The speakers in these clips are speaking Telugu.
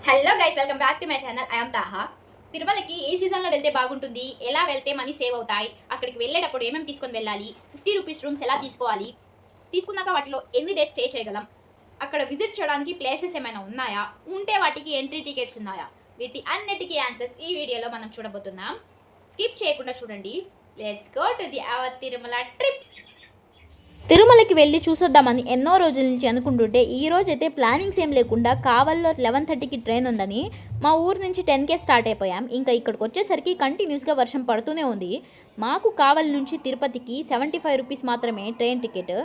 Hello guys, welcome back to my channel. I am Taha. తిరుమలకి ఏ సీజన్లో వెళ్తే బాగుంటుంది, ఎలా వెళ్తే మనీ సేవ్ అవుతాయి, అక్కడికి వెళ్ళేటప్పుడు ఏమేమి తీసుకొని వెళ్ళాలి, 50 రూపీస్ రూమ్స్ ఎలా తీసుకోవాలి, తీసుకున్నాక వాటిలో ఎన్ని డేస్ స్టే చేయగలం, అక్కడ విజిట్ చేయడానికి ప్లేసెస్ ఏమైనా ఉన్నాయా, ఉంటే వాటికి ఎంట్రీ టికెట్స్ ఉన్నాయా, వీటి అన్నిటికీ ఆన్సర్స్ ఈ వీడియోలో మనం చూడబోతున్నాం. స్కిప్ చేయకుండా చూడండి. Let's go to the our Tirumala trip. తిరుమలకి వెళ్ళి చూసొద్దామని ఎన్నో రోజుల నుంచి అనుకుంటుంటే ఈ రోజైతే ప్లానింగ్స్ ఏం లేకుండా కావల్లో 11:30కి ట్రైన్ ఉందని మా ఊరు నుంచి 10కే స్టార్ట్ అయిపోయాం. ఇంకా ఇక్కడికి వచ్చేసరికి కంటిన్యూస్గా వర్షం పడుతూనే ఉంది. మాకు కావల్ నుంచి తిరుపతికి 75 రూపీస్ మాత్రమే ట్రైన్ టికెట్.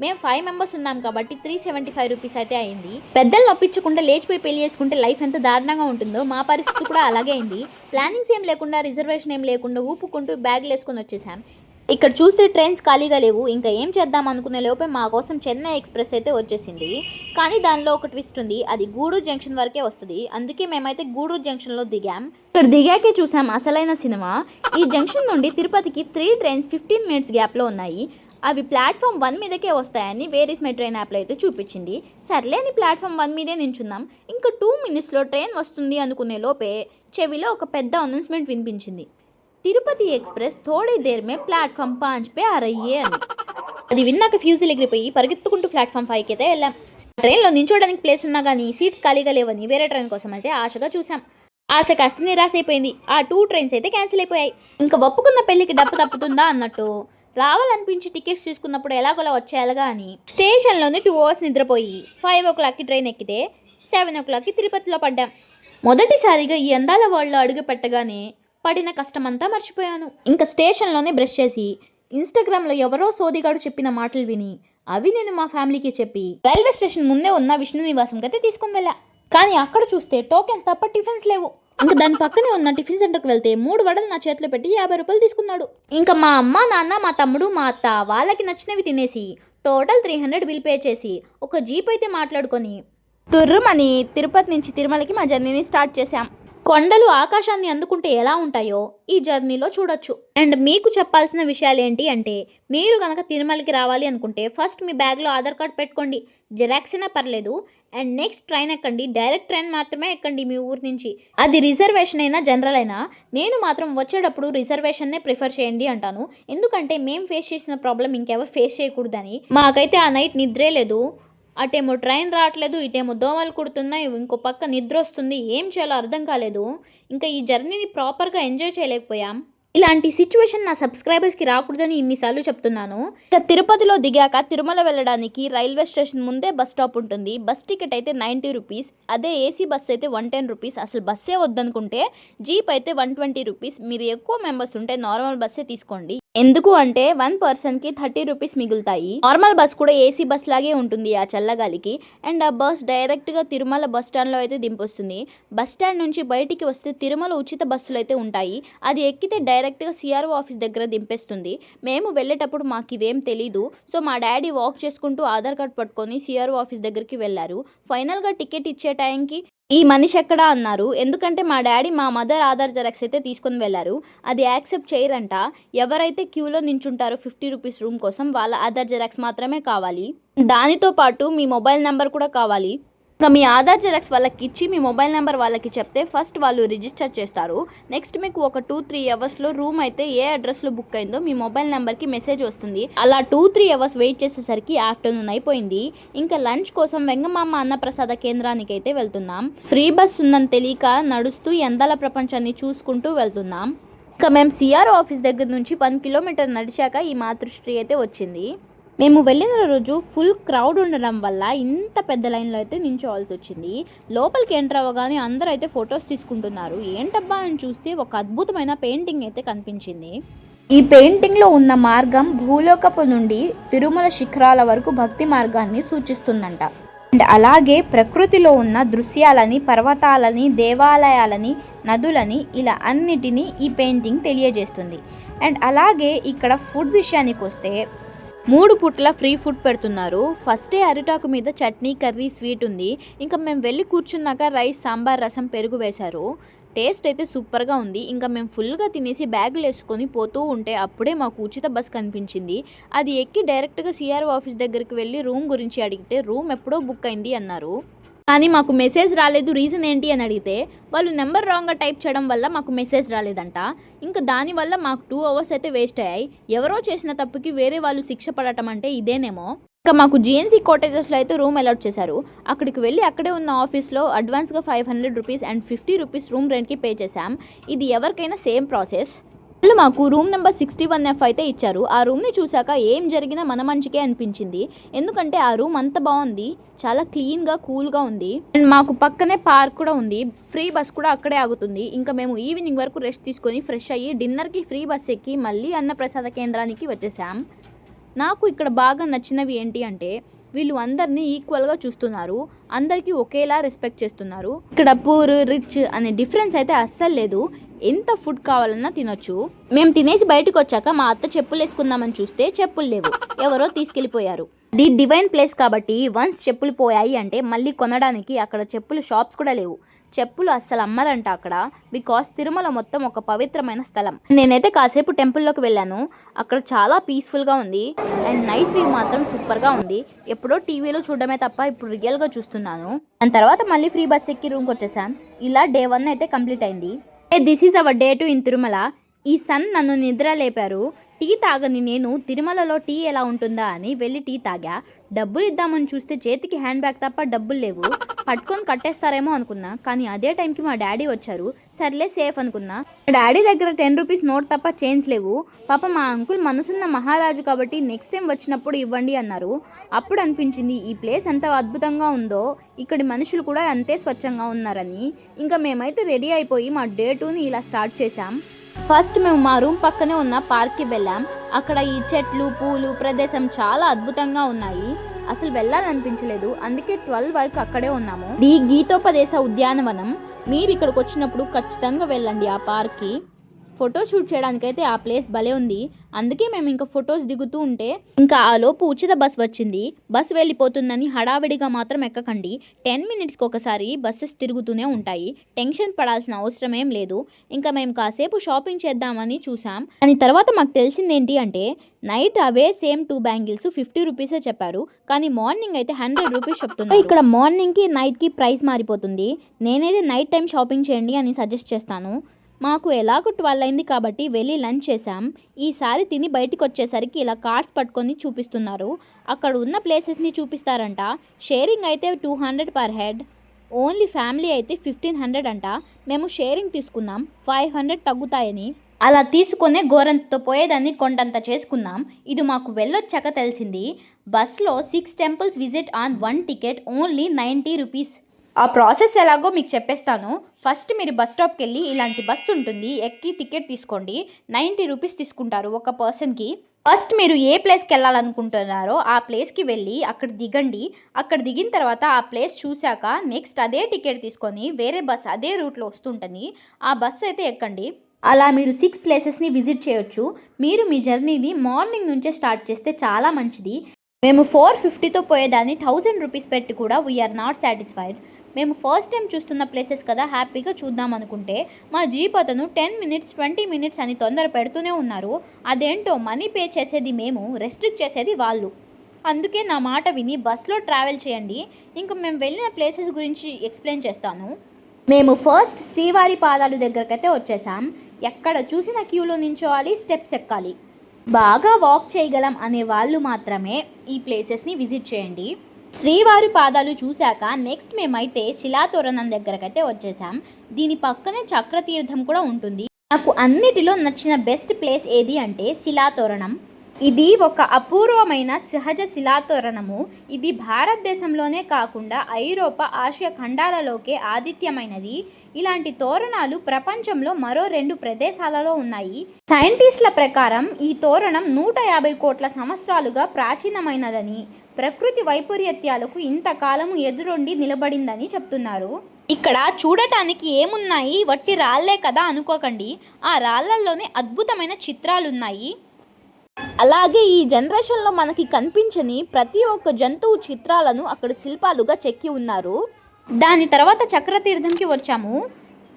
మేము 5 మెంబర్స్ ఉన్నాం కాబట్టి 375 రూపీస్ అయితే అయింది. పెద్దలు నొప్పించకుండా లేచిపోయి పెళ్లి చేసుకుంటే లైఫ్ ఎంత దారుణంగా ఉంటుందో మా పరిస్థితి కూడా అలాగే అయింది. ప్లానింగ్స్ ఏం లేకుండా, రిజర్వేషన్ ఏం లేకుండా ఊపుకుంటూ బ్యాగులు వేసుకొని వచ్చేసాం. ఇక్కడ చూస్తే ట్రైన్స్ ఖాళీగా లేవు. ఇంకా ఏం చేద్దాం అనుకునే లోపే మా కోసం చెన్నై ఎక్స్ప్రెస్ అయితే వచ్చేసింది. కానీ దానిలో ఒక ట్విస్ట్ ఉంది. అది గూడూరు జంక్షన్ వరకే వస్తుంది. అందుకే మేమైతే గూడూరు జంక్షన్లో దిగాం. ఇక్కడ దిగాకే చూసాం అసలైన సినిమా. ఈ జంక్షన్ నుండి తిరుపతికి 3 ట్రైన్స్ 15 మినిట్స్ గ్యాప్లో ఉన్నాయి. అవి ప్లాట్ఫామ్ 1 మీదకే వస్తాయని వేర్ ఇస్ మై ట్రైన్ యాప్లో అయితే చూపించింది. సర్లేని ప్లాట్ఫామ్ 1 మీదే నించున్నాం. ఇంకా 2 మినిట్స్లో ట్రైన్ వస్తుంది అనుకునే లోపే చెవిలో ఒక పెద్ద అనౌన్స్మెంట్ వినిపించింది. తిరుపతి ఎక్స్ప్రెస్ थोड़ी देर में प्लेटफॉर्म 5 पे आ रही है అని. అది విన్నాక ఫ్యూజులు ఎగిరిపోయి పరిగెత్తుకుంటూ ప్లాట్ఫామ్ 5కి అయితే వెళ్ళాం. ట్రైన్లో నించోడానికి ప్లేస్ ఉన్నా కానీ సీట్స్ ఖాళీగా లేవని వేరే ట్రైన్ కోసం అయితే ఆశగా చూసాం. ఆశ కాస్త నిరాశ అయిపోయింది. ఆ 2 ట్రైన్స్ అయితే క్యాన్సిల్ అయిపోయాయి. ఇంకా ఒప్పుకున్న పెళ్లికి డప్పు తప్పుతుందా అన్నట్టు రావాలనిపించి టికెట్స్ తీసుకున్నప్పుడు ఎలాగోలా వచ్చేయాలిగా అని స్టేషన్లోనే 2 అవర్స్ నిద్రపోయి 5 o'clock ట్రైన్ ఎక్కితే 7 o'clock తిరుపతిలో పడ్డాం. మొదటిసారిగా ఈ అందాల వరల్డ్లో అడుగు పెట్టగానే పడిన కష్టమంతా మర్చిపోయాను. ఇంకా స్టేషన్లోనే బ్రష్ చేసి ఇన్స్టాగ్రామ్లో ఎవరో సోదిగాడు చెప్పిన మాటలు విని అవి నేను మా ఫ్యామిలీకి చెప్పి రైల్వే స్టేషన్ ముందే ఉన్న విష్ణు నివాసంకి అయితే తీసుకుని వెళ్ళా. కానీ అక్కడ చూస్తే టోకెన్స్ తప్ప టిఫిన్స్ లేవు. ఇంకా దాని పక్కనే ఉన్న టిఫిన్ సెంటర్కి వెళ్తే 3 వడలు నా చేతిలో పెట్టి 50 రూపాయలు తీసుకున్నాడు. ఇంకా మా అమ్మ, నాన్న, మా తమ్ముడు, మా అత్త వాళ్ళకి నచ్చినవి తినేసి టోటల్ 300 బిల్ పే చేసి ఒక జీప్ అయితే మాట్లాడుకొని తుర్రుమని తిరుపతి నుంచి తిరుమలకి మా జర్నీని స్టార్ట్ చేశాం. కొండలు ఆకాశాన్ని అందుకుంటే ఎలా ఉంటాయో ఈ జర్నీలో చూడొచ్చు. అండ్ మీకు చెప్పాల్సిన విషయాలు ఏంటి అంటే, మీరు కనుక తిరుమలకి రావాలి అనుకుంటే ఫస్ట్ మీ బ్యాగ్లో ఆధార్ కార్డ్ పెట్టుకోండి. జిరాక్స్ అయినా పర్లేదు. అండ్ నెక్స్ట్ ట్రైన్ ఎక్కండి. డైరెక్ట్ ట్రైన్ మాత్రమే ఎక్కండి మీ ఊరు నుంచి. అది రిజర్వేషన్ అయినా జనరల్ అయినా నేను మాత్రం వచ్చేటప్పుడు రిజర్వేషన్నే ప్రిఫర్ చేయండి అంటాను. ఎందుకంటే మేము ఫేస్ చేసిన ప్రాబ్లం ఇంకెవరు ఫేస్ చేయకూడదని. మాకైతే ఆ నైట్ నిద్రే లేదు. అటేమో ట్రైన్ రావట్లేదు, ఇటేమో దోమలు కుడుతున్నాయి, ఇంకో పక్క నిద్ర వస్తుంది. ఏం చేయాలో అర్థం కాలేదు. ఇంకా ఈ జర్నీని ప్రాపర్గా ఎంజాయ్ చేయలేకపోయాం. ఇలాంటి సిచ్యువేషన్ నా సబ్స్క్రైబర్స్కి రాకూడదని ఇన్నిసార్లు చెప్తున్నాను. ఇక తిరుపతిలో దిగాక తిరుమల వెళ్ళడానికి రైల్వే స్టేషన్ ముందే బస్ స్టాప్ ఉంటుంది. బస్ టికెట్ అయితే 90 రూపీస్. అదే ఏసీ బస్ అయితే 110 రూపీస్. అసలు బస్సే వద్దనుకుంటే జీప్ అయితే 120 రూపీస్. మీరు ఎక్కువ మెంబర్స్ ఉంటే నార్మల్ బస్సే తీసుకోండి. ఎందుకు అంటే 1 పర్సన్కి 30 రూపీస్ మిగులుతాయి. నార్మల్ బస్ కూడా ఏసీ బస్ లాగే ఉంటుంది ఆ చల్లగాలికి. అండ్ ఆ బస్ డైరెక్ట్గా తిరుమల బస్ స్టాండ్లో అయితే దింపొస్తుంది. బస్ స్టాండ్ నుంచి బయటికి వస్తే తిరుమల ఉచిత బస్సులు అయితే ఉంటాయి. అది ఎక్కితే డైరెక్ట్గా సిఆర్ఓ ఆఫీస్ దగ్గర దింపేస్తుంది. మేము వెళ్ళేటప్పుడు మాకు ఇవేం తెలీదు. సో మా డాడీ వాక్ చేసుకుంటూ ఆధార్ కార్డ్ పట్టుకొని సిఆర్ఓ ఆఫీస్ దగ్గరికి వెళ్ళారు. ఫైనల్గా టికెట్ ఇచ్చే టైంకి ఈ మనిషి ఎక్కడా అన్నారు. ఎందుకంటే మా డాడీ మా మదర్ ఆధార్ జెరాక్స్ అయితే తీసుకొని వెళ్ళారు. అది యాక్సెప్ట్ చేయరంట. ఎవరైతే క్యూలో నించుంటారో 50 రూపీస్ రూమ్ కోసం వాళ్ళ ఆధార్ జెరాక్స్ మాత్రమే కావాలి. దానితో పాటు మీ మొబైల్ నెంబర్ కూడా కావాలి. ఇంకా మీ ఆధార్ జెరాక్స్ వాళ్ళకి ఇచ్చి మీ మొబైల్ నెంబర్ వాళ్ళకి చెప్తే ఫస్ట్ వాళ్ళు రిజిస్టర్ చేస్తారు. నెక్స్ట్ మీకు ఒక 2-3 అవర్స్లో రూమ్ అయితే ఏ అడ్రస్లో బుక్ అయిందో మీ మొబైల్ నెంబర్కి మెసేజ్ వస్తుంది. అలా 2-3 అవర్స్ వెయిట్ చేసేసరికి ఆఫ్టర్నూన్ అయిపోయింది. ఇంకా లంచ్ కోసం వెంగమామ అన్నప్రసాద కేంద్రానికి అయితే వెళ్తున్నాం. ఫ్రీ బస్ ఉందని తెలియక నడుస్తూ ఎందాల ప్రపంచాన్ని చూసుకుంటూ వెళ్తున్నాం. ఇంకా మేము సిఆర్ఓ ఆఫీస్ దగ్గర నుంచి 1 కిలోమీటర్ నడిచాక ఈ మాతృశ్రీ అయితే వచ్చింది. మేము వెళ్ళిన రోజు ఫుల్ క్రౌడ్ ఉండడం వల్ల ఇంత పెద్ద లైన్లో అయితే నించోవాల్సి వచ్చింది. లోపలికి ఎంటర్ అవ్వగానే అందరూ అయితే ఫొటోస్ తీసుకుంటున్నారు. ఏంటబ్బా అని చూస్తే ఒక అద్భుతమైన పెయింటింగ్ అయితే కనిపించింది. ఈ పెయింటింగ్లో ఉన్న మార్గం భూలోకపు నుండి తిరుమల శిఖరాల వరకు భక్తి మార్గాన్ని సూచిస్తుందంట. అండ్ అలాగే ప్రకృతిలో ఉన్న దృశ్యాలని, పర్వతాలని, దేవాలయాలని, నదులని ఇలా అన్నిటినీ ఈ పెయింటింగ్ తెలియజేస్తుంది. అండ్ అలాగే ఇక్కడ ఫుడ్ విషయానికి వస్తే 3 పూట్ల ఫ్రీ ఫుడ్ పెడుతున్నారు. ఫస్టే అరిటాకు మీద చట్నీ, కర్రీ, స్వీట్ ఉంది. ఇంకా మేము వెళ్ళి కూర్చున్నాక రైస్, సాంబార్, రసం, పెరుగు వేశారు. టేస్ట్ అయితే సూపర్గా ఉంది. ఇంకా మేము ఫుల్గా తినేసి బ్యాగులు వేసుకొని పోతూ ఉంటే అప్పుడే మాకు ఉచిత బస్ కనిపించింది. అది ఎక్కి డైరెక్ట్గా సిఆర్ఓ ఆఫీస్ దగ్గరికి వెళ్ళి రూమ్ గురించి అడిగితే రూమ్ ఎప్పుడో బుక్ అయింది అన్నారు. కానీ మాకు మెసేజ్ రాలేదు, రీజన్ ఏంటి అని అడిగితే వాళ్ళు నెంబర్ రాంగ్గా టైప్ చేయడం వల్ల మాకు మెసేజ్ రాలేదంట. ఇంకా దానివల్ల మాకు 2 అవర్స్ అయితే వేస్ట్ అయ్యాయి. ఎవరో చేసిన తప్పుకి వేరే వాళ్ళు శిక్ష పడటం అంటే ఇదేనేమో. ఇంకా మాకు జిఎన్సీ కాటేజెస్లో అయితే రూమ్ అలాట్ చేశారు. అక్కడికి వెళ్ళి అక్కడే ఉన్న ఆఫీస్లో అడ్వాన్స్గా 500 రూపీస్ అండ్ 50 రూపీస్ రూమ్ రెంట్కి పే చేశాం. ఇది ఎవరికైనా సేమ్ ప్రాసెస్. వాళ్ళు మాకు రూమ్ నెంబర్ 61F అయితే ఇచ్చారు. ఆ రూమ్ని చూశాక ఏం జరిగినా మన మంచికే అనిపించింది. ఎందుకంటే ఆ రూమ్ అంత బాగుంది, చాలా క్లీన్గా కూల్గా ఉంది. అండ్ మాకు పక్కనే పార్క్ కూడా ఉంది. ఫ్రీ బస్ కూడా అక్కడే ఆగుతుంది. ఇంకా మేము ఈవినింగ్ వరకు రెస్ట్ తీసుకొని ఫ్రెష్ అయ్యి డిన్నర్కి ఫ్రీ బస్ ఎక్కి మళ్ళీ అన్నప్రసాద కేంద్రానికి వచ్చేసాం. నాకు ఇక్కడ బాగా నచ్చినవి ఏంటి అంటే వీళ్ళు అందరినీ ఈక్వల్గా చూస్తున్నారు, అందరికీ ఒకేలా రెస్పెక్ట్ చేస్తున్నారు. ఇక్కడ పూర్ రిచ్ అనే డిఫరెన్స్ అయితే అస్సలు లేదు. ఎంత ఫుడ్ కావాలన్నా తినొచ్చు. మేము తినేసి బయటకు వచ్చాక మా అత్త చెప్పులు వేసుకుందామని చూస్తే చెప్పులు లేవు, ఎవరో తీసుకెళ్ళిపోయారు. ది డివైన్ ప్లేస్ కాబట్టి వన్స్ చెప్పులు పోయాయి అంటే మళ్ళీ కొనడానికి అక్కడ చెప్పులు షాప్స్ కూడా లేవు. చెప్పులు అస్సలు అమ్మరంట అక్కడ, బికాస్ తిరుమల మొత్తం ఒక పవిత్రమైన స్థలం. నేనైతే కాసేపు టెంపుల్లోకి వెళ్ళాను. అక్కడ చాలా పీస్ఫుల్గా ఉంది అండ్ నైట్ వ్యూ మాత్రం సూపర్గా ఉంది. ఎప్పుడో టీవీలో చూడడమే తప్ప ఇప్పుడు రియల్గా చూస్తున్నాను. దాని తర్వాత మళ్ళీ ఫ్రీ బస్ ఎక్కి రూమ్కి వచ్చేసాం. ఇలా డే 1 అయితే కంప్లీట్ అయింది. This is our day 2 in Tirumala. ఈ సన్ నన్ను నిద్ర లేపారు. టీ తాగని నేను తిరుమలలో టీ ఎలా ఉంటుందా అని వెళ్ళి టీ తాగా. డబ్బులు ఇద్దామని చూస్తే చేతికి హ్యాండ్ బ్యాగ్ తప్ప డబ్బులు లేవు. పట్టుకొని కట్టేస్తారేమో అనుకున్నా, కానీ అదే టైంకి మా డాడీ వచ్చారు. సర్లే సేఫ్ అనుకున్నా. మా డాడీ దగ్గర 10 రూపీస్ నోట్ తప్ప చేంజ్ లేవు. పాప మా అంకుల్ మనసున్న మహారాజు కాబట్టి నెక్స్ట్ టైం వచ్చినప్పుడు ఇవ్వండి అన్నారు. అప్పుడు అనిపించింది ఈ ప్లేస్ ఎంత అద్భుతంగా ఉందో, ఇక్కడి మనుషులు కూడా అంతే స్వచ్ఛంగా ఉన్నారని. ఇంకా మేమైతే రెడీ అయిపోయి మా డే 2ని ఇలా స్టార్ట్ చేసాం. ఫస్ట్ మేము మా రూమ్ పక్కనే ఉన్న పార్క్కి వెళ్ళాం. అక్కడ ఈ చెట్లు పూలు ప్రదేశం చాలా అద్భుతంగా ఉన్నాయి. అసలు వెళ్ళాలనిపించలేదు, అందుకే 12 వరకు అక్కడే ఉన్నాము. ది గీతోపదేశ ఉద్యానవనం. మీరు ఇక్కడికి వచ్చినప్పుడు ఖచ్చితంగా వెళ్ళండి ఆ పార్క్కి. ఫోటో షూట్ చేయడానికైతే ఆ ప్లేస్ భలే ఉంది. అందుకే మేము ఇంకా ఫొటోస్ దిగుతూ ఉంటే ఇంకా ఆలోపు ఉచిత బస్ వచ్చింది. బస్ వెళ్ళిపోతుందని హడావిడిగా మాత్రం ఎక్కకండి. 10 మినిట్స్కి ఒకసారి బస్సెస్ తిరుగుతూనే ఉంటాయి. టెన్షన్ పడాల్సిన అవసరం ఏం లేదు. ఇంకా మేము కాసేపు షాపింగ్ చేద్దామని చూసాం. దాని తర్వాత మాకు తెలిసింది ఏంటి అంటే నైట్ అవే సేమ్ 2 బ్యాంగిల్స్ 50 రూపీసే చెప్పారు, కానీ మార్నింగ్ అయితే 100 రూపీస్ చెప్తున్నారు. ఇక్కడ మార్నింగ్కి నైట్కి ప్రైస్ మారిపోతుంది. నేనైతే నైట్ టైం షాపింగ్ చేయండి అని సజెస్ట్ చేస్తాను. మాకు ఎలాగో 12 అయింది కాబట్టి వెళ్ళి లంచ్ చేసాం. ఈసారి తిని బయటికి వచ్చేసరికి ఇలా కార్డ్స్ పట్టుకొని చూపిస్తున్నారు. అక్కడ ఉన్న ప్లేసెస్ని చూపిస్తారంట. షేరింగ్ అయితే 200 పర్ హెడ్, ఓన్లీ ఫ్యామిలీ అయితే 1500 అంట. మేము షేరింగ్ తీసుకున్నాం 500 తగ్గుతాయని. అలా తీసుకునే గోరంతతో పోయేదాన్ని కొండంత చేసుకున్నాం. ఇది మాకు వెళ్ళొచ్చాక తెలిసింది. బస్లో 6 temples visit on 1 ticket only 90 rupees. ఆ ప్రాసెస్ ఎలాగో మీకు చెప్పేస్తాను. ఫస్ట్ మీరు బస్ స్టాప్కి వెళ్ళి ఇలాంటి బస్సు ఉంటుంది, ఎక్కి టికెట్ తీసుకోండి. 90 రూపీస్ తీసుకుంటారు ఒక పర్సన్కి. ఫస్ట్ మీరు ఏ ప్లేస్కి వెళ్ళాలనుకుంటున్నారో ఆ ప్లేస్కి వెళ్ళి అక్కడ దిగండి. అక్కడ దిగిన తర్వాత ఆ ప్లేస్ చూశాక నెక్స్ట్ అదే టికెట్ తీసుకొని వేరే బస్ అదే రూట్లో వస్తుంటుంది, ఆ బస్సు అయితే ఎక్కండి. అలా మీరు 6 ప్లేసెస్ని విజిట్ చేయొచ్చు. మీరు మీ జర్నీని మార్నింగ్ నుంచే స్టార్ట్ చేస్తే చాలా మంచిది. మేము 450తో పోయేదాన్ని 1000 రూపీస్ పెట్టి కూడా వీఆర్ నాట్ సాటిస్ఫైడ్. మేము ఫస్ట్ టైం చూస్తున్న ప్లేసెస్ కదా, హ్యాపీగా చూద్దాం అనుకుంటే మా జీప్ అతను 10 మినిట్స్ 20 మినిట్స్ అని తొందర పెడుతూనే ఉన్నారు. అదేంటో మనీ పే చేసేది మేము, రెస్ట్రిక్ట్ చేసేది వాళ్ళు. అందుకే నా మాట విని బస్లో ట్రావెల్ చేయండి. ఇంకా మేము వెళ్ళిన ప్లేసెస్ గురించి ఎక్స్ప్లెయిన్ చేస్తాను. మేము ఫస్ట్ శ్రీవారి పాదాలు దగ్గరకైతే వచ్చేసాం. ఎక్కడ చూసిన క్యూలో నించోవాలి, స్టెప్స్ ఎక్కాలి. బాగా వాక్ చేయగలం అనే వాళ్ళు మాత్రమే ఈ ప్లేసెస్ని విజిట్ చేయండి. శ్రీవారి పాదాలు చూశాక నెక్స్ట్ మేమైతే శిలాతోరణం దగ్గరకైతే వచ్చేసాం. దీని పక్కనే చక్రతీర్థం కూడా ఉంటుంది. నాకు అన్నిటిలో నచ్చిన బెస్ట్ ప్లేస్ ఏది అంటే శిలాతోరణం. ఇది ఒక అపూర్వమైన సహజ శిలాతోరణము. ఇది భారతదేశంలోనే కాకుండా ఐరోపా, ఆసియా ఖండాలలోకే ఆదిత్యమైనది. ఇలాంటి తోరణాలు ప్రపంచంలో మరో 2 ప్రదేశాలలో ఉన్నాయి. సైంటిస్టుల ప్రకారం ఈ తోరణం 150 కోట్ల సంవత్సరాలుగా ప్రాచీనమైనదని, ప్రకృతి వైపరీత్యాలకు ఇంతకాలము ఎదురొండి నిలబడిందని చెప్తున్నారు. ఇక్కడ చూడటానికి ఏమున్నాయి, వట్టి రాళ్లే కదా అనుకోకండి. ఆ రాళ్లలోనే అద్భుతమైన చిత్రాలున్నాయి. అలాగే ఈ జనరేషన్లో మనకి కనిపించని ప్రతి ఒక్క జంతువు చిత్రాలను అక్కడ శిల్పాలుగా చెక్కి ఉన్నారు. దాని తర్వాత చక్రతీర్థంకి వచ్చాము.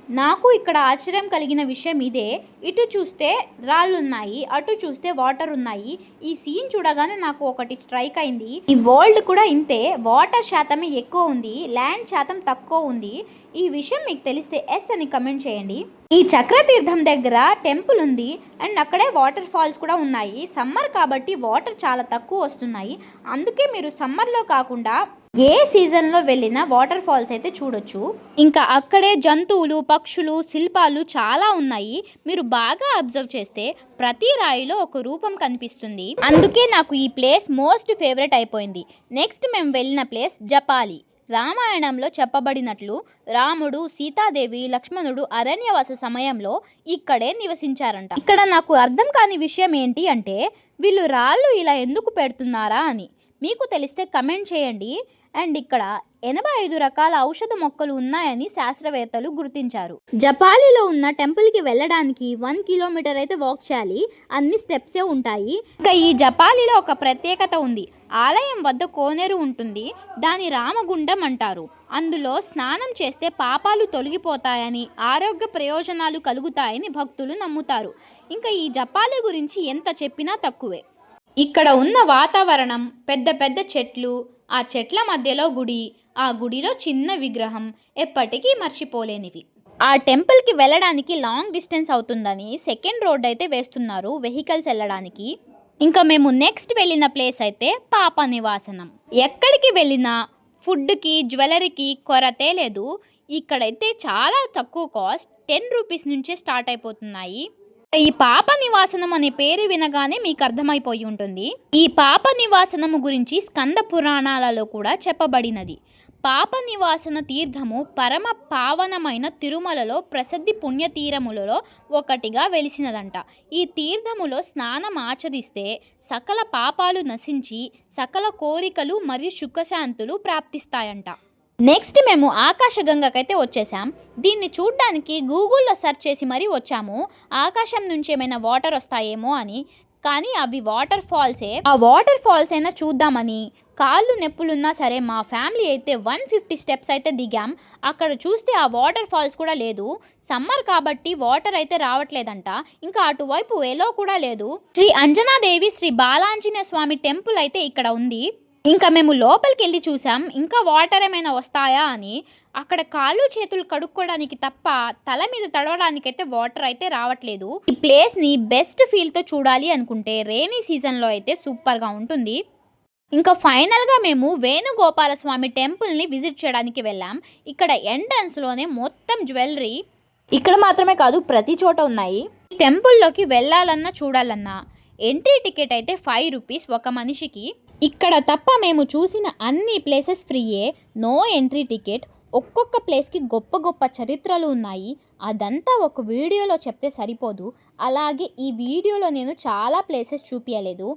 నాకు ఇక్కడ ఆశ్చర్యం కలిగిన విషయం ఇదే. ఇటు చూస్తే రాళ్ళున్నాయి, అటు చూస్తే వాటర్ ఉన్నాయి. ఈ సీన్ చూడగానే నాకు ఒకటి స్ట్రైక్ అయింది. ఈ వరల్డ్ కూడా ఇంతే, వాటర్ శాతమే ఎక్కువ ఉంది, ల్యాండ్ శాతం తక్కువ ఉంది. ఈ విషయం మీకు తెలిస్తే ఎస్ అని కమెంట్ చేయండి. ఈ చక్రతీర్థం దగ్గర టెంపుల్ ఉంది అండ్ అక్కడే వాటర్ ఫాల్స్ కూడా ఉన్నాయి. సమ్మర్ కాబట్టి వాటర్ చాలా తక్కువ వస్తున్నాయి. అందుకే మీరు సమ్మర్లో కాకుండా ఏ సీజన్లో వెళ్ళినా వాటర్ ఫాల్స్ అయితే చూడొచ్చు. ఇంకా అక్కడే జంతువులు, పక్షులు, శిల్పాలు చాలా ఉన్నాయి. మీరు బాగా అబ్జర్వ్ చేస్తే ప్రతి రాయిలో ఒక రూపం కనిపిస్తుంది. అందుకే నాకు ఈ ప్లేస్ మోస్ట్ ఫేవరెట్ అయిపోయింది. నెక్స్ట్ మేము వెళ్ళిన ప్లేస్ జపాలి. రామాయణంలో చెప్పబడినట్లు రాముడు, సీతాదేవి, లక్ష్మణుడు అరణ్యవాస సమయంలో ఇక్కడే నివసించారంట. ఇక్కడ నాకు అర్థం కాని విషయం ఏంటి అంటే వీళ్ళు రాళ్ళు ఇలా ఎందుకు పెడుతున్నారా అని. మీకు తెలిస్తే కమెంట్ చేయండి. అండ్ ఇక్కడ 85 రకాల ఔషధ మొక్కలు ఉన్నాయని శాస్త్రవేత్తలు గుర్తించారు. జపాలిలో ఉన్న టెంపుల్కి వెళ్ళడానికి 1 కిలోమీటర్ అయితే వాక్ చేయాలి. అన్ని స్టెప్సే ఉంటాయి. ఇంకా ఈ జపాలిలో ఒక ప్రత్యేకత ఉంది. ఆలయం వద్ద కోనేరు ఉంటుంది. దాని రామగుండం అంటారు. అందులో స్నానం చేస్తే పాపాలు తొలగిపోతాయని, ఆరోగ్య ప్రయోజనాలు కలుగుతాయని భక్తులు నమ్ముతారు. ఇంకా ఈ జపాలి గురించి ఎంత చెప్పినా తక్కువే. ఇక్కడ ఉన్న వాతావరణం, పెద్ద పెద్ద చెట్లు, ఆ చెట్ల మధ్యలో గుడి, ఆ గుడిలో చిన్న విగ్రహం ఎప్పటికీ మర్చిపోలేనివి. ఆ టెంపుల్కి వెళ్ళడానికి లాంగ్ డిస్టెన్స్ అవుతుందని సెకండ్ రోడ్ అయితే వేస్తున్నారు వెహికల్స్ వెళ్ళడానికి. ఇంకా మేము నెక్స్ట్ వెళ్ళిన ప్లేస్ అయితే పాప నివాసనం. ఎక్కడికి వెళ్ళినా ఫుడ్కి, జ్యువెలరీకి కొరతే లేదు. ఇక్కడైతే చాలా తక్కువ కాస్ట్, 10 రూపీస్ నుంచే స్టార్ట్ అయిపోతున్నాయి. ఈ పాప నివాసనం అనే పేరు వినగానే మీకు అర్థమైపోయి ఉంటుంది. ఈ పాప నివాసనము గురించి స్కంద పురాణాలలో కూడా చెప్పబడినది. పాప నివాసన తీర్థము పరమ పావనమైన తిరుమలలో ప్రసిద్ధి పుణ్యతీరములలో ఒకటిగా వెలిసినదంట. ఈ తీర్థములో స్నానం ఆచరిస్తే సకల పాపాలు నశించి సకల కోరికలు మరియు సుఖశాంతులు ప్రాప్తిస్తాయంట. నెక్స్ట్ మేము ఆకాశగంగకైతే వచ్చేసాం. దీన్ని చూడ్డానికి గూగుల్లో సెర్చ్ చేసి మరీ వచ్చాము, ఆకాశం నుంచి ఏమైనా వాటర్ వస్తాయేమో అని. కానీ అవి వాటర్ ఫాల్సే. ఆ వాటర్ ఫాల్స్ అయినా చూద్దామని కాళ్ళు నొప్పులున్నా సరే మా ఫ్యామిలీ అయితే 150 స్టెప్స్ అయితే దిగాం. అక్కడ చూస్తే ఆ వాటర్ ఫాల్స్ కూడా లేదు. సమ్మర్ కాబట్టి వాటర్ అయితే రావట్లేదంట. ఇంకా అటువైపు ఎలో కూడా లేదు. శ్రీ అంజనాదేవి, శ్రీ బాలాంజనేయ స్వామి టెంపుల్ అయితే ఇక్కడ ఉంది. ఇంకా మేము లోపలికి వెళ్ళి చూసాం ఇంకా వాటర్ ఏమైనా వస్తాయా అని. అక్కడ కాళ్ళు చేతులు కడుక్కోవడానికి తప్ప తల మీద తడవడానికైతే వాటర్ అయితే రావట్లేదు. ఈ ప్లేస్ని బెస్ట్ ఫీల్తో చూడాలి అనుకుంటే రెయినీ సీజన్లో అయితే సూపర్గా ఉంటుంది. ఇంకా ఫైనల్గా మేము వేణుగోపాల స్వామి టెంపుల్ని విజిట్ చేయడానికి వెళ్ళాం. ఇక్కడ ఎంట్రన్స్లోనే మొత్తం జ్యువెలరీ ఇక్కడ మాత్రమే కాదు ప్రతి చోట ఉన్నాయి. టెంపుల్లోకి వెళ్ళాలన్నా చూడాలన్నా ఎంట్రీ టికెట్ అయితే 5 రూపీస్ ఒక మనిషికి. ఇక్కడ తప్ప మేము చూసిన అన్ని ప్లేసెస్ ఫ్రీయే, నో ఎంట్రీ టికెట్. ఒక్కొక్క ప్లేస్కి గొప్ప గొప్ప చరిత్రలు ఉన్నాయి. అదంతా ఒక వీడియోలో చెప్తే సరిపోదు. అలాగే ఈ వీడియోలో నేను చాలా ప్లేసెస్ చూపించలేదు.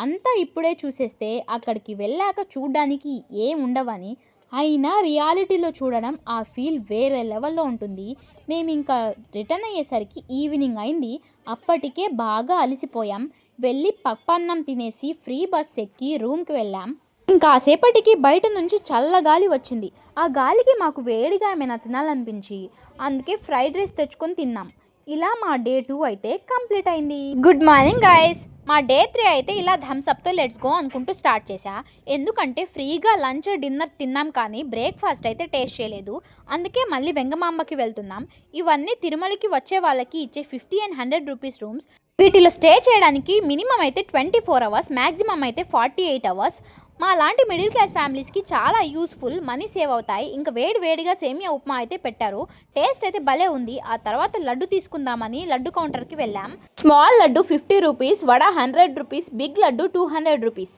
అంతా ఇప్పుడే చూసేస్తే అక్కడికి వెళ్ళాక చూడడానికి ఏం ఉండవని. అయినా రియాలిటీలో చూడడం ఆ ఫీల్ వేరే లెవెల్లో ఉంటుంది. మేము ఇంకా రిటర్న్ అయ్యేసరికి ఈవినింగ్ అయింది. అప్పటికే బాగా అలసిపోయాం. వెళ్ళి పప్పన్నం తినేసి ఫ్రీ బస్ ఎక్కి రూమ్కి వెళ్ళాం. ఇంకాసేపటికి బయట నుంచి చల్లగాలి వచ్చింది. ఆ గాలికి మాకు వేడిగా ఏమైనా తినాలనిపించి అందుకే ఫ్రైడ్ రైస్ తెచ్చుకొని తిన్నాం. ఇలా మా డే 2 అయితే కంప్లీట్ అయింది. Good morning guys. మా డే 3 అయితే ఇలా థమ్స్అప్తో లెట్స్ గో అనుకుంటూ స్టార్ట్ చేశా. ఎందుకంటే ఫ్రీగా లంచ్, డిన్నర్ తిన్నాం కానీ బ్రేక్ఫాస్ట్ అయితే టేస్ట్ చేయలేదు. అందుకే మళ్ళీ వెంగమాంబకి వెళ్తున్నాం. ఇవన్నీ తిరుమలకి వచ్చే వాళ్ళకి ఇచ్చే 50 and 100 రూపీస్ రూమ్స్. వీటిలో స్టే చేయడానికి మినిమం అయితే 24 అవర్స్, మ్యాక్సిమం అయితే 48 అవర్స్. మా లాంటి మిడిల్ క్లాస్ ఫ్యామిలీస్కి చాలా యూస్ఫుల్, మనీ సేవ్ అవుతాయి. ఇంకా వేడిగా సేమియా ఉప్మా అయితే పెట్టారు. టేస్ట్ అయితే భలే ఉంది. ఆ తర్వాత లడ్డు తీసుకుందామని లడ్డు కౌంటర్కి వెళ్ళాం. Small laddu 50 rupees, vada 100 rupees, big laddu 200 rupees.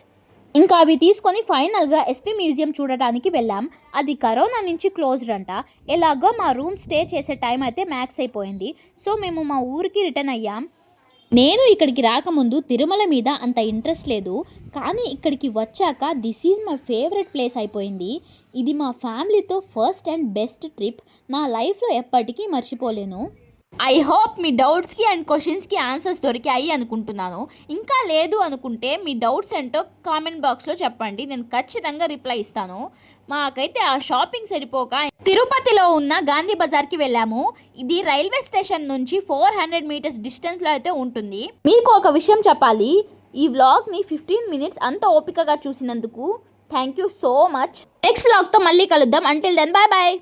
ఇంకా అవి తీసుకొని ఫైనల్గా ఎస్పీ మ్యూజియం చూడటానికి వెళ్ళాం. అది కరోనా నుంచి క్లోజ్డ్ అంట. ఎలాగో మా రూమ్ స్టే చేసే టైం అయితే మ్యాక్స్ అయిపోయింది. సో మేము మా ఊరికి రిటర్న్ అయ్యాం. నేను ఇక్కడికి రాకముందు తిరుమల మీద అంత ఇంట్రెస్ట్ లేదు, కానీ ఇక్కడికి వచ్చాక this is my favourite place అయిపోయింది. ఇది మా ఫ్యామిలీతో ఫస్ట్ అండ్ బెస్ట్ ట్రిప్. నా లైఫ్లో ఎప్పటికీ మర్చిపోలేను. ఐ హోప్ మీ డౌట్స్కి అండ్ క్వశ్చన్స్కి ఆన్సర్స్ దొరికాయి అనుకుంటున్నాను. ఇంకా లేదు అనుకుంటే మీ డౌట్స్ ఏంటో కామెంట్ బాక్స్లో చెప్పండి, నేను ఖచ్చితంగా రిప్లై ఇస్తాను. మాకైతే ఆ షాపింగ్ సరిపోక తిరుపతిలో ఉన్న గాంధీ బజార్కి వెళ్ళాము. ఇది రైల్వే స్టేషన్ నుంచి 400 మీటర్స్ డిస్టెన్స్లో అయితే ఉంటుంది. మీకు ఒక విషయం చెప్పాలి, ఈ వ్లాగ్ని 15 మినిట్స్ అంత ఓపికగా చూసినందుకు thank you so much. Next వ్లాగ్తో మళ్ళీ కలుద్దాం. Until then bye bye.